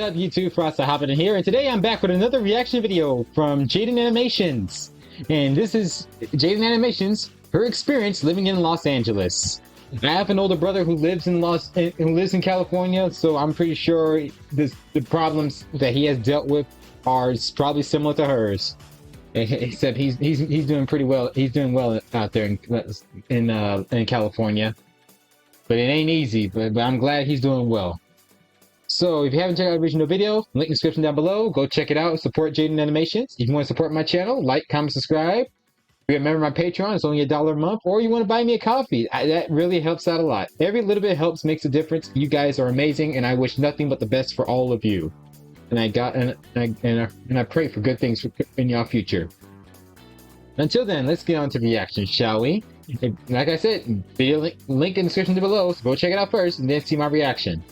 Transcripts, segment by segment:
up, YouTube? Hobidon here, and today I'm back with another reaction video from JaidenAnimations. And this is JaidenAnimations, her experience living in Los Angeles. I have an older brother who lives in California, so I'm pretty sure the problems that he has dealt with are probably similar to hers. Except he's doing pretty well. He's doing well out there in California, but it ain't easy. But I'm glad he's doing well. So if you haven't checked out the original video, link in the description down below. Go check it out. Support JaidenAnimations. If you want to support my channel, like, comment, subscribe. Be a member of my Patreon. It's only $1 a month. Or you want to buy me a coffee. That really helps out a lot. Every little bit helps, makes a difference. You guys are amazing, and I wish nothing but the best for all of you. And I pray for good things in your future. Until then, let's get on to the reaction, shall we? Like I said, video link in the description below. So go check it out first, and then see my reaction.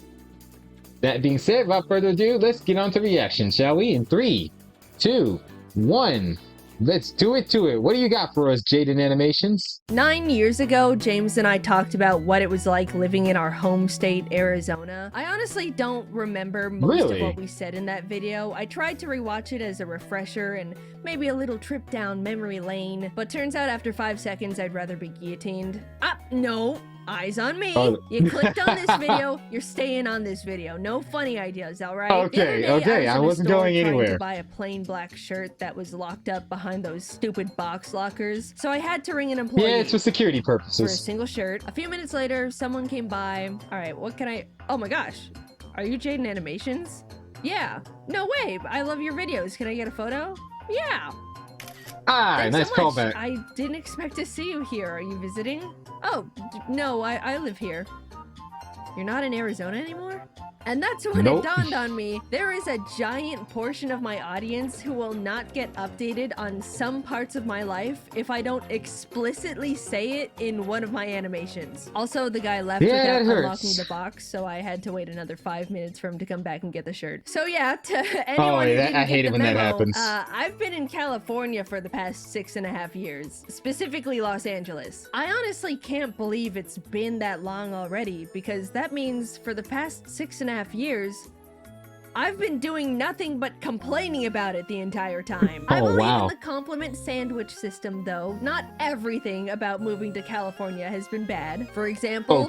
That being said, without further ado, let's get on to reaction, shall we? In 3, 2, 1, let's do it to it. What do you got for us, JaidenAnimations? 9 years ago, James and I talked about what it was like living in our home state, Arizona. I honestly don't remember most of what we said in that video. I tried to rewatch it as a refresher and maybe a little trip down memory lane, but turns out after 5 seconds, I'd rather be guillotined. No. Eyes on me. Oh. You clicked on this video, you're staying on this video. No funny ideas, all right? Okay, I wasn't going anywhere. To buy a plain black shirt that was locked up behind those stupid box lockers. So I had to ring an employee. Yeah, it's for security purposes. For a single shirt. A few minutes later, someone came by. All right, what can I... Oh my gosh. Are you JaidenAnimations? Yeah. No way. I love your videos. Can I get a photo? Yeah. Nice callback. I didn't expect to see you here. Are you visiting? Oh, no, I live here. You're not in Arizona anymore? And that's when it dawned on me, there is a giant portion of my audience who will not get updated on some parts of my life if I don't explicitly say it in one of my animations. Also, the guy left without unlocking the box, so I had to wait another 5 minutes for him to come back and get the shirt. So yeah, to anyone who didn't I hate get it when memo, that happens. I've been in California for the past 6.5 years, specifically Los Angeles. I honestly can't believe it's been that long already, because that means for the past 6.5 years, I've been doing nothing but complaining about it the entire time. I believe in the compliment sandwich system, though. Not everything about moving to California has been bad. For example,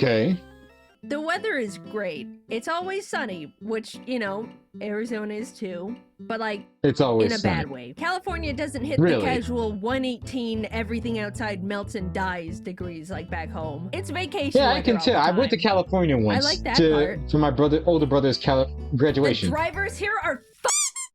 the weather is great. It's always sunny, which, you know, Arizona is too, but like, it's always in a bad way. California doesn't hit the casual 118 everything outside melts and dies degrees like back home. It's vacation. Yeah, I can tell. I went to California once. I like that part. For my older brother's graduation. The drivers here are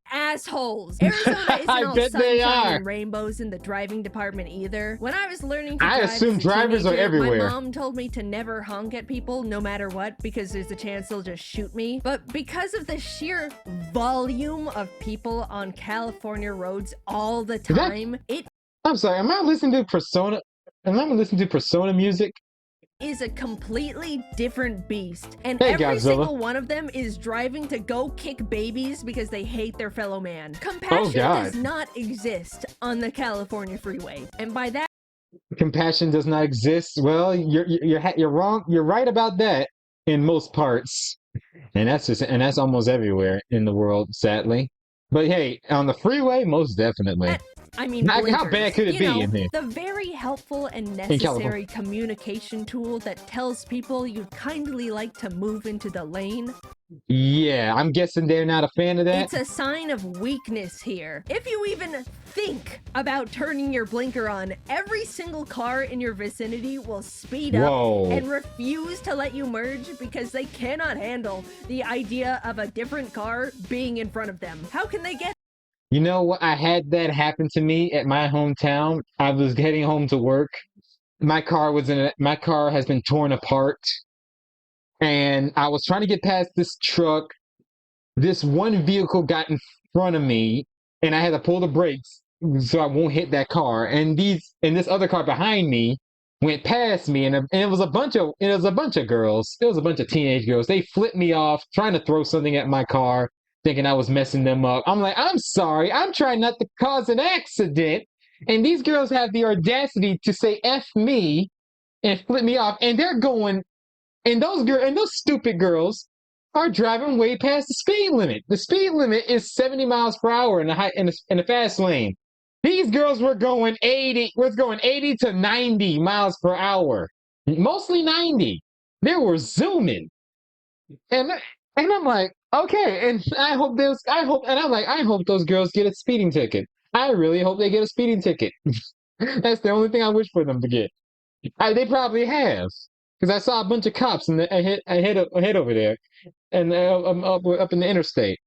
assholes. Arizona isn't all sunshine and rainbows in the driving department either. When I was learning to drive, I assume drivers are everywhere. My mom told me to never honk at people no matter what because there's a chance they'll just shoot me. But because of the sheer volume of people on California roads all the time, I'm sorry, am I listening to Persona? Am I listening to Persona music? Is a completely different beast, and every single one of them is driving to go kick babies because they hate their fellow man. Compassion does not exist on the California freeway, and by that, compassion does not exist. Well, you're wrong. You're right about that in most parts, and that's almost everywhere in the world, sadly. But hey, on the freeway, most definitely. I mean, how bad could it be in here? The very helpful and necessary communication tool that tells people you'd kindly like to move into the lane. Yeah, I'm guessing they're not a fan of that. It's a sign of weakness here. If you even think about turning your blinker on, every single car in your vicinity will speed up and refuse to let you merge because they cannot handle the idea of a different car being in front of them. How can they get? You know what? I had that happen to me at my hometown. I was heading home to work. My car has been torn apart. And I was trying to get past this truck. This one vehicle got in front of me, and I had to pull the brakes so I won't hit that car. And this other car behind me went past me, and it was a bunch of girls. It was a bunch of teenage girls. They flipped me off, trying to throw something at my car, thinking I was messing them up. I'm like, I'm sorry. I'm trying not to cause an accident. And these girls have the audacity to say F me and flip me off. And they're going, and those stupid girls are driving way past the speed limit. The speed limit is 70 miles per hour in the fast lane. These girls were going 80, was going 80 to 90 miles per hour. Mostly 90. They were zooming. And I'm like, okay, and I hope those girls get a speeding ticket. I really hope they get a speeding ticket. That's the only thing I wish for them to get. They probably have, because I saw a bunch of cops and I head over there and up in the interstate.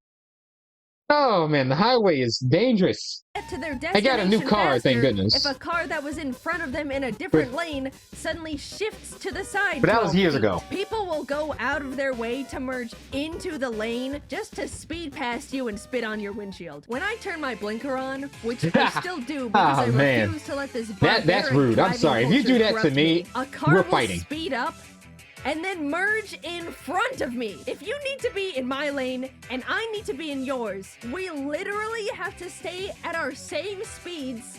Oh man, the highway is dangerous. Get to their I got a new destination car, thank faster goodness. if a car that was in front of them in a different lane suddenly shifts to the side. But that was years ago. People will go out of their way to merge into the lane just to speed past you and spit on your windshield. When I turn my blinker on, which I still do because I refuse to let this that's rude. I'm sorry. If you do that to me, a car we're will fighting. Speed up and then merge in front of me. If you need to be in my lane and I need to be in yours, we literally have to stay at our same speeds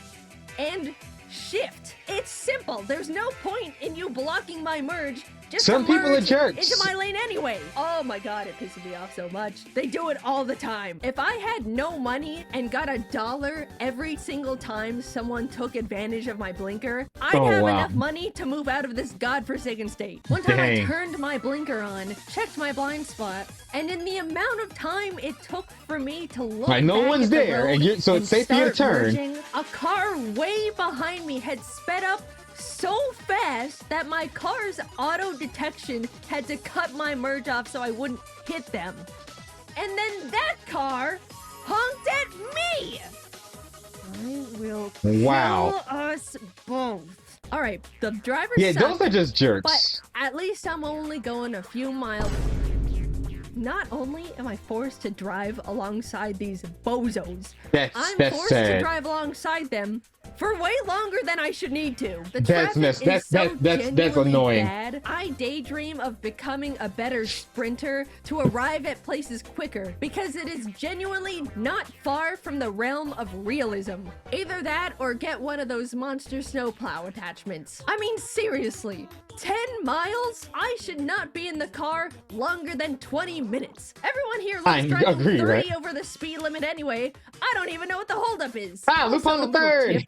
and shift. It's simple. There's no point in you blocking my merge. Just some people are jerks. Into my lane anyway. Oh my god, it pisses me off so much. They do it all the time. If I had no money and got $1 every single time someone took advantage of my blinker, I'd have enough money to move out of this godforsaken state. One time I turned my blinker on, checked my blind spot, and in the amount of time it took for me to look like no back one's at the there, road and so it's safe for you to turn. merging, a car way behind me had sped up so fast that my car's auto detection had to cut my merge off so I wouldn't hit them. And then that car honked at me! I will kill us both. Alright, the driver Yeah, those are just jerks. But at least I'm only going a few miles. Not only am I forced to drive alongside these bozos, I'm forced to drive alongside them for way longer than I should need to. The traffic is so genuinely annoying. bad. I daydream of becoming a better sprinter to arrive at places quicker because it is genuinely not far from the realm of realism. Either that or get one of those monster snowplow attachments. I mean, seriously, 10 miles? I should not be in the car longer than 20 minutes. Everyone here loves driving 30 over the speed limit anyway. I don't even know what the holdup is. Loop on the third.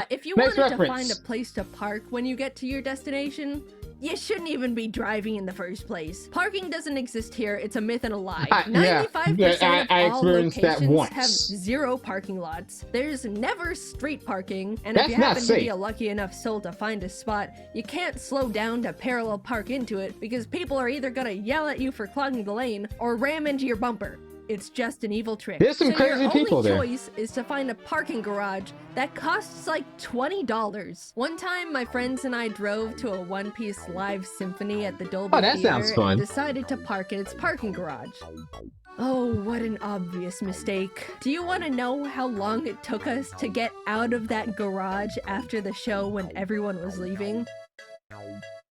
If you wanted to find a place to park when you get to your destination, you shouldn't even be driving in the first place. Parking doesn't exist here. It's a myth and a lie. 95% of all locations have 0 parking lots. There's never street parking, and if you happen to be a lucky enough soul to find a spot, you can't slow down to parallel park into it because people are either gonna yell at you for clogging the lane or ram into your bumper. It's just an evil trick. There's some crazy people there. Your only choice is to find a parking garage that costs like $20. One time, my friends and I drove to a one-piece live symphony at the Dolby Theater sounds fun. and decided to park in its parking garage. Oh, what an obvious mistake. Do you want to know how long it took us to get out of that garage after the show when everyone was leaving?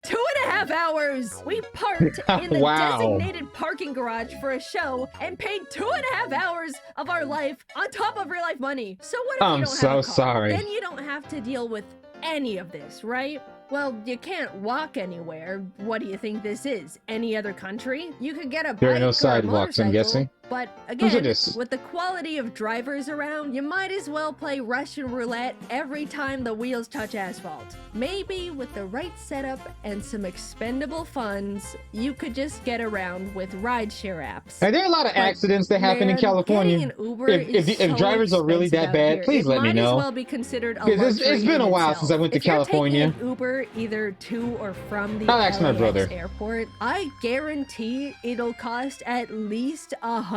2.5 hours! We parked in the designated parking garage for a show and paid 2.5 hours of our life on top of real life money. So what if you don't have a car? Sorry. Then you don't have to deal with any of this, right? Well, you can't walk anywhere. What do you think this is? Any other country? You could get a bike there are no or sidewalks, I'm guessing. But again, with the quality of drivers around, you might as well play Russian roulette every time the wheels touch asphalt. Maybe with the right setup and some expendable funds, you could just get around with rideshare apps. Are there a lot of accidents that happen in California? If drivers are really that bad, please let me know. It might as well be considered a luxury it's been a while since I went to California. If you're taking an Uber either to or from the I'll ask my brother. airport, I guarantee it'll cost at least $100.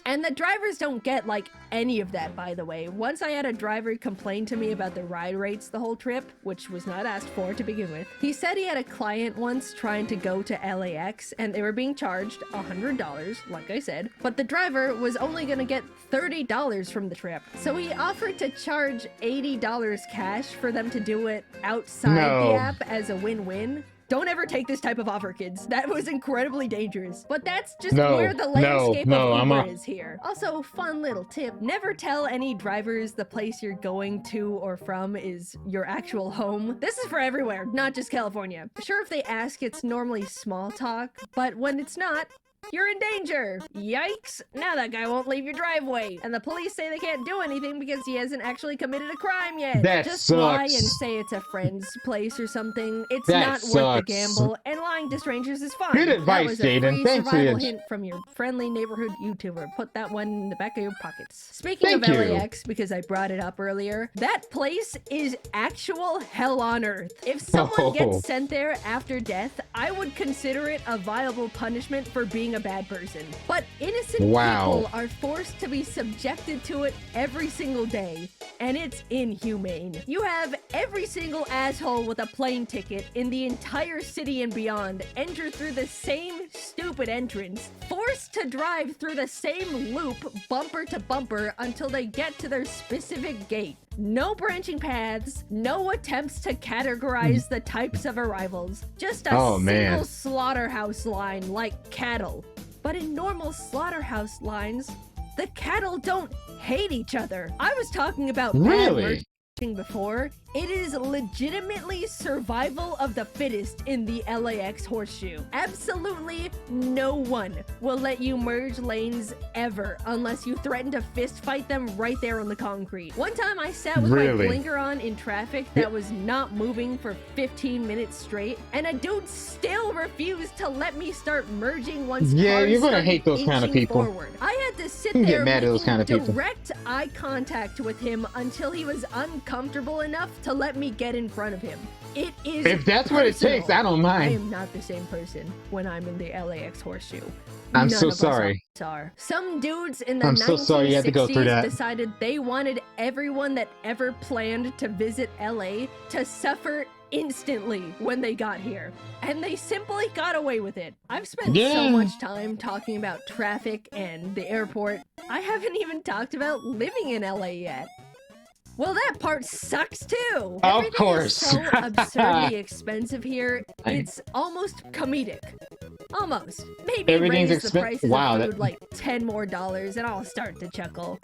And the drivers don't get like any of that, by the way. Once I had a driver complain to me about the ride rates the whole trip, which was not asked for to begin with. He said he had a client once trying to go to LAX and they were being charged $100, like I said, but the driver was only gonna get $30 from the trip. So he offered to charge $80 cash for them to do it outside the app as a win-win. Don't ever take this type of offer, kids. That was incredibly dangerous. But that's just where the landscape of Uber is here. Also, fun little tip. Never tell any drivers the place you're going to or from is your actual home. This is for everywhere, not just California. Sure, if they ask, it's normally small talk, but when it's not, You're in danger. Yikes. Now that guy won't leave your driveway. And the police say they can't do anything because he hasn't actually committed a crime yet. That Just sucks. lie and say it's a friend's place or something. It's That not worth the sucks. gamble, and lying to strangers is fine. Good advice, That was a Jaiden. free Thanks for survival the- hint from your friendly neighborhood YouTuber. Put that one in the back of your pockets. Speaking Thank of you. LAX, because I brought it up earlier, that place is actual hell on earth. If someone Oh. gets sent there after death, I would consider it a viable punishment for being a bad person. But innocent Wow. people are forced to be subjected to it every single day, and it's inhumane. You have every single asshole with a plane ticket in the entire city and beyond enter through the same stupid entrance, forced to drive through the same loop bumper to bumper until they get to their specific gate. No branching paths, no attempts to categorize the types of arrivals, just a Oh, single man. slaughterhouse line like cattle. But in normal slaughterhouse lines, the cattle don't hate each other. I was talking about bad Really? merchandising before. It is legitimately survival of the fittest in the LAX horseshoe. Absolutely no one will let you merge lanes ever unless you threaten to fist fight them right there on the concrete. One time I sat with my Really? blinker on in traffic that was not moving for 15 minutes straight, and a dude still refused to let me start merging once Yeah, cars you're gonna started hate those kind of inching people. forward. I had to sit You get there mad at those making kind of people. direct eye contact with him until he was uncomfortable enough to let me get in front of him. It is If that's what it personal. takes, I don't I mind. am not the same person when I'm in the LAX horseshoe. I'm None so of us sorry. are. Some dudes in the I'm so sorry you had to go through 1960s that. decided they wanted everyone that ever planned to visit LA to suffer instantly when they got here. And they simply got away with it. I've spent Yeah. so much time talking about traffic and the airport. I haven't even talked about living in LA yet. Well, that part sucks too. Of Everything course. is so absurdly expensive here. It's almost comedic. Almost. Maybe Everything's raise the expen- prices Wow, of that- food like $10 more and I'll start to chuckle.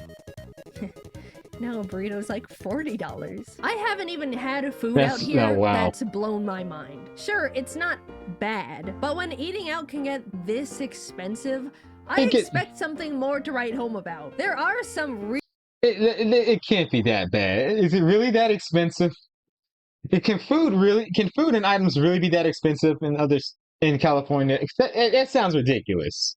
Now a burrito's like $40. I haven't even had food out That's- here oh, wow. that's blown my mind. Sure, it's not bad, but when eating out can get this expensive, I Think it- expect something more to write home about. There are some It can't be that bad. Is it really that expensive? Can food and items really be that expensive in California? That sounds ridiculous.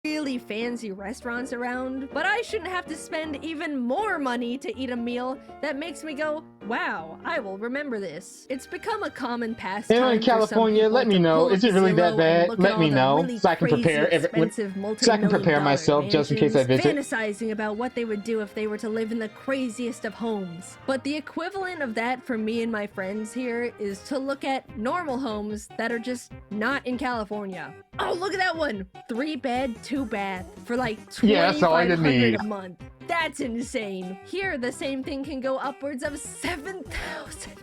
really fancy restaurants around, but I shouldn't have to spend even more money to eat a meal that makes me go, wow, I will remember this. It's become a common pastime. in for some California, people let me to know. pull Is up it really that Zillow and bad? look at Let all me the know really so I can crazy, prepare expensive, so I can multi-million prepare dollar myself just in case I mansions, visit. fantasizing about what they would do if they were to live in the craziest of homes. But the equivalent of that for me and my friends here is to look at normal homes that are just not in California. Oh, look at that one! 3-bed, 2-bath for like Yeah, that's all you $2,500 need. a month. That's insane. Here, the same thing can go upwards of $7,000.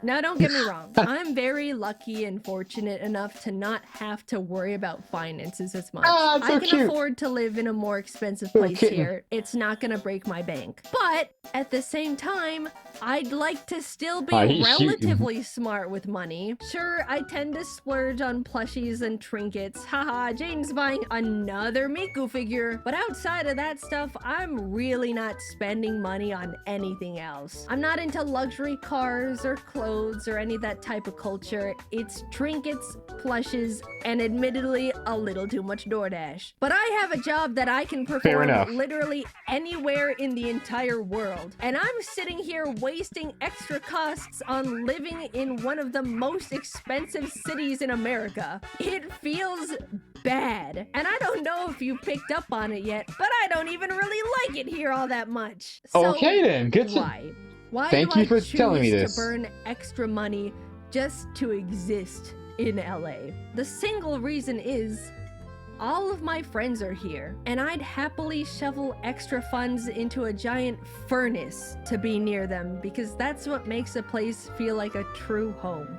Now, don't get me wrong. I'm very lucky and fortunate enough to not have to worry about finances as much. Ah, it's so I can cute. afford to live in a more expensive Little place kitten. here. It's not gonna break my bank. But at the same time, I'd like to still be He's shooting. relatively smart with money. Sure, I tend to splurge on plushies and trinkets. Haha, Jaiden's buying another Miku figure. But outside of that stuff, I'm really not spending money on anything else. I'm not into luxury cars or clothes or any of that type of culture. It's trinkets, plushes, and admittedly a little too much DoorDash. But I have a job that I can perform enough. literally anywhere in the entire world. And I'm sitting here wasting extra costs on living in one of the most expensive cities in America. It feels bad. And I don't know if you picked up on it yet, but I don't even really like it here all that much. So Okay then, good to why? Why Thank do you I for choose telling me to this. burn extra money just to exist in LA? The single reason is all of my friends are here, and I'd happily shovel extra funds into a giant furnace to be near them because that's what makes a place feel like a true home.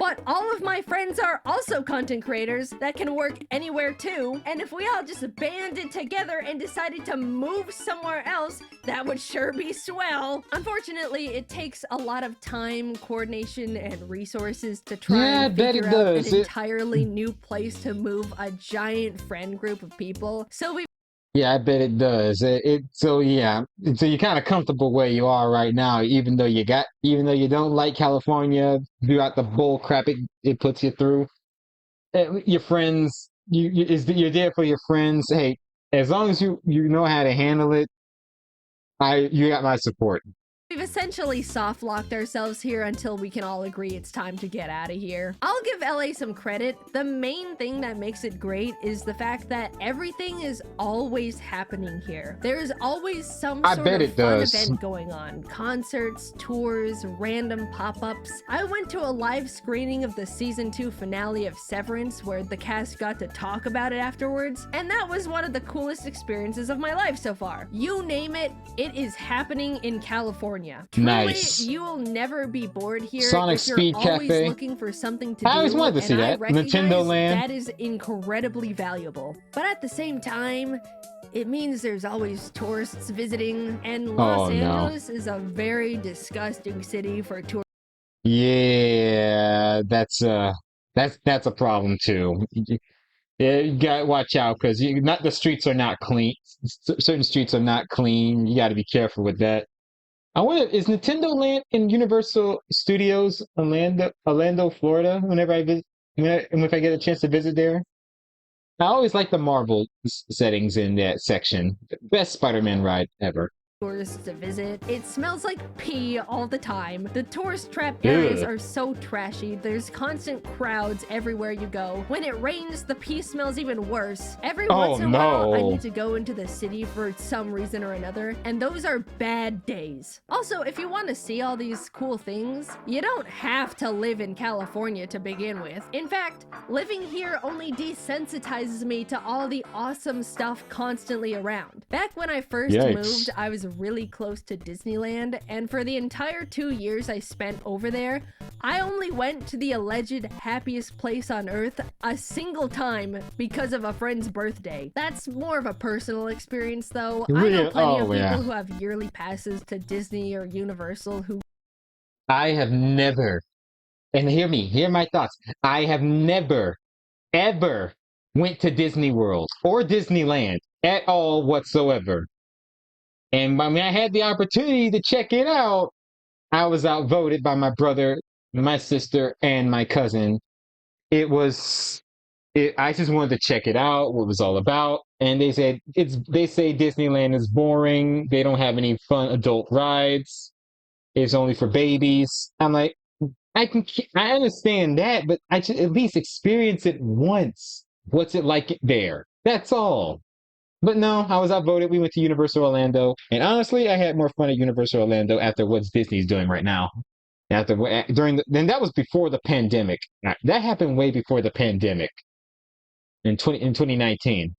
But all of my friends are also content creators that can work anywhere too, and if we all just banded together and decided to move somewhere else, that would sure be swell. Unfortunately, it takes a lot of time, coordination, and resources to try and figure out an entirely new place to move a giant friend group of people. So yeah, I bet it does. So yeah, so you're kind of comfortable where you are right now, even though you don't like California throughout the bull crap it puts you through. Your friends, you're there for your friends. Hey, as long as you know how to handle it, you got my support. we've essentially soft-locked ourselves here until we can all agree it's time to get out of here. I'll give LA some credit. The main thing that makes it great is the fact that everything is always happening here. There's always some sort of fun event going on. Concerts, tours, random pop-ups. I went to a live screening of the season 2 finale of Severance where the cast got to talk about it afterwards, and that was one of the coolest experiences of my life so far. You name it, it is happening in California. Truly, nice. You will never be bored here. Sonic if you're Speed always Cafe. looking for something to do. I always wanted to see that. Nintendo Land. That is incredibly valuable. But at the same time, it means there's always tourists visiting, and Los Angeles is a very disgusting city for tourists. Yeah, that's a problem too. Yeah, you gotta watch out because the streets are not clean. Certain streets are not clean. You got to be careful with that. I wonder, is Nintendo Land in Universal Studios, Orlando, Florida? Whenever I visit, if I get a chance to visit there, I always like the Marvel settings in that section. Best Spider-Man ride ever. Tourists to visit. It smells like pee all the time. The tourist trap areas are so trashy. There's constant crowds everywhere you go. When it rains, the pee smells even worse. Every once in a while, I need to go into the city for some reason or another, and those are bad days. Also, if you want to see all these cool things, you don't have to live in California to begin with. In fact, living here only desensitizes me to all the awesome stuff constantly around. Back when I first moved, I was really close to Disneyland, and for the entire 2 years I spent over there, I only went to the alleged happiest place on earth a single time because of a friend's birthday. That's more of a personal experience though. I know plenty of people who have yearly passes to Disney or Universal who... I have never, and hear my thoughts, I have never, ever went to Disney World or Disneyland at all whatsoever. And when I had the opportunity to check it out, I was outvoted by my brother, my sister, and my cousin. I just wanted to check it out, what it was all about. And they say Disneyland is boring. They don't have any fun adult rides. It's only for babies. I'm like, I understand that, but I should at least experience it once. What's it like there? That's all. But no, I was outvoted. We went to Universal Orlando, and honestly, I had more fun at Universal Orlando after what Disney's doing right now. Then that was before the pandemic. That happened way before the pandemic in 2019.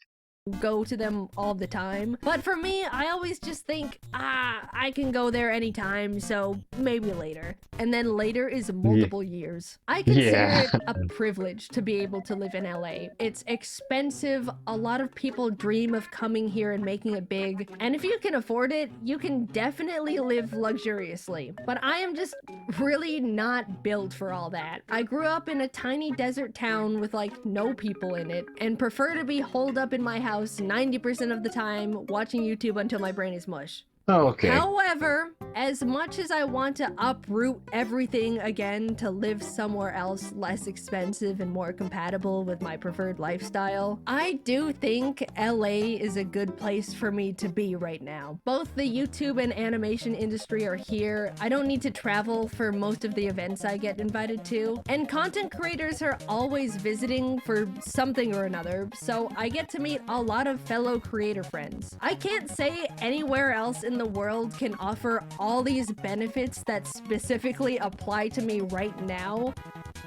Go to them all the time. But for me, I always just think, I can go there anytime, so maybe later. And then later is multiple years. I consider it a privilege to be able to live in LA. It's expensive. A lot of people dream of coming here and making it big. And if you can afford it, you can definitely live luxuriously. But I am just really not built for all that. I grew up in a tiny desert town with like no people in it and prefer to be holed up in my house 90% of the time watching YouTube until my brain is mush. Oh, okay. However, as much as I want to uproot everything again to live somewhere else less expensive and more compatible with my preferred lifestyle, I do think LA is a good place for me to be right now. Both the YouTube and animation industry are here. I don't need to travel for most of the events I get invited to, and content creators are always visiting for something or another, so I get to meet a lot of fellow creator friends. I can't say anywhere else in the world can offer all these benefits that specifically apply to me right now,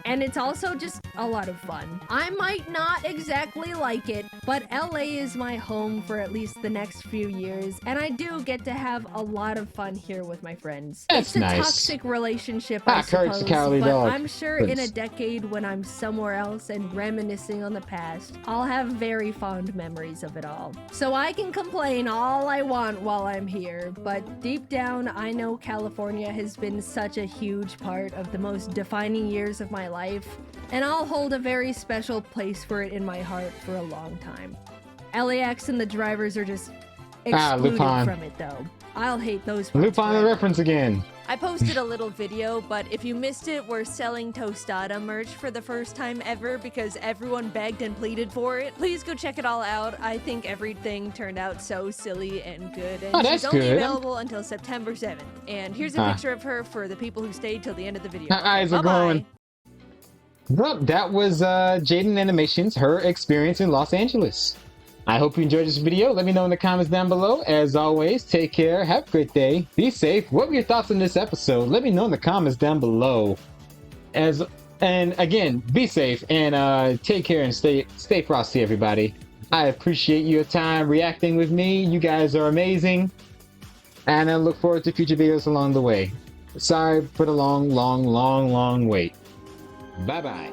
And it's also just a lot of fun. I might not exactly like it, but LA is my home for at least the next few years, and I do get to have a lot of fun here with my friends. That's it's a nice. toxic relationship, I courage suppose, the cowardly but dog. I'm sure in a decade when I'm somewhere else and reminiscing on the past, I'll have very fond memories of it all. So I can complain all I want while I'm here, but deep down, I know California has been such a huge part of the most defining years of my life, and I'll hold a very special place for it in my heart for a long time. LAX and the drivers are just excluded from it, though. I'll hate those parts. Lupin the reference again. I posted a little video, but if you missed it, we're selling Tostada merch for the first time ever because everyone begged and pleaded for it. Please go check it all out. I think everything turned out so silly and good, and she's only available until September 7th. And here's a picture of her for the people who stayed till the end of the video. Her eyes are glowing. Well, that was JaidenAnimation's her experience in Los Angeles. I hope you enjoyed this video. Let me know in the comments down below. As always, take care, have a great day, be safe. What were your thoughts on this episode? Let me know in the comments down below. And again, be safe and take care and stay frosty, everybody. I appreciate your time reacting with me. You guys are amazing. And I look forward to future videos along the way. Sorry for the long wait. Bye-bye.